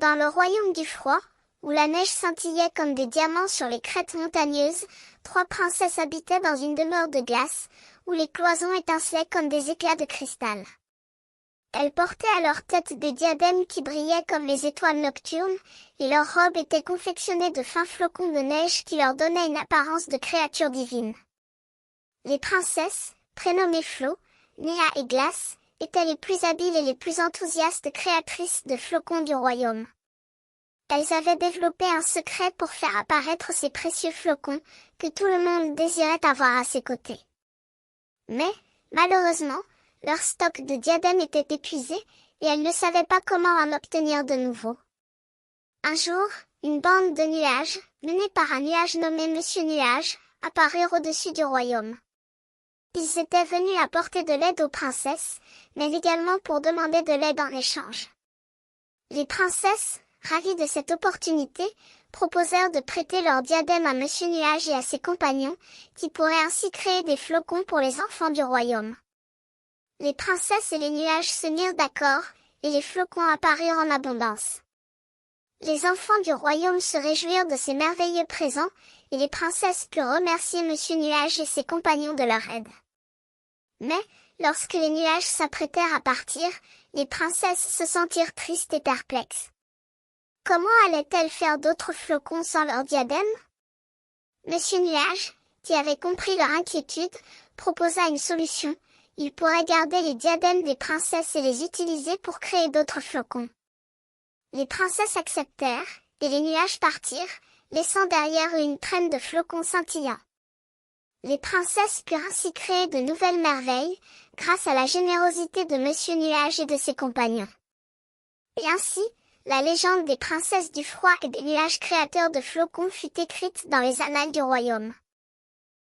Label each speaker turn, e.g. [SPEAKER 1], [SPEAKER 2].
[SPEAKER 1] Dans le royaume du froid, où la neige scintillait comme des diamants sur les crêtes montagneuses, 3 princesses habitaient dans une demeure de glace, où les cloisons étincelaient comme des éclats de cristal. Elles portaient à leur tête des diadèmes qui brillaient comme les étoiles nocturnes, et leurs robes étaient confectionnées de fins flocons de neige qui leur donnaient une apparence de créatures divines. Les princesses, prénommées Flo, Néa et Glace, étaient les plus habiles et les plus enthousiastes créatrices de flocons du royaume. Elles avaient développé un secret pour faire apparaître ces précieux flocons, que tout le monde désirait avoir à ses côtés. Mais, malheureusement, leur stock de diadèmes était épuisé, et elles ne savaient pas comment en obtenir de nouveaux. Un jour, une bande de nuages, menée par un nuage nommé Monsieur Nuage, apparurent au-dessus du royaume. Ils étaient venus apporter de l'aide aux princesses, mais également pour demander de l'aide en échange. Les princesses, ravies de cette opportunité, proposèrent de prêter leur diadème à Monsieur Nuage et à ses compagnons, qui pourraient ainsi créer des flocons pour les enfants du royaume. Les princesses et les nuages se mirent d'accord, et les flocons apparurent en abondance. Les enfants du royaume se réjouirent de ces merveilleux présents, et les princesses purent remercier Monsieur Nuage et ses compagnons de leur aide. Mais, lorsque les nuages s'apprêtèrent à partir, les princesses se sentirent tristes et perplexes. Comment allaient-elles faire d'autres flocons sans leur diadème? Monsieur Nuage, qui avait compris leur inquiétude, proposa une solution. Il pourrait garder les diadèmes des princesses et les utiliser pour créer d'autres flocons. Les princesses acceptèrent, et les nuages partirent, laissant derrière eux une traîne de flocons scintillants. Les princesses purent ainsi créer de nouvelles merveilles, grâce à la générosité de Monsieur Nuage et de ses compagnons. Et ainsi, la légende des princesses du froid et des nuages créateurs de flocons fut écrite dans les annales du royaume.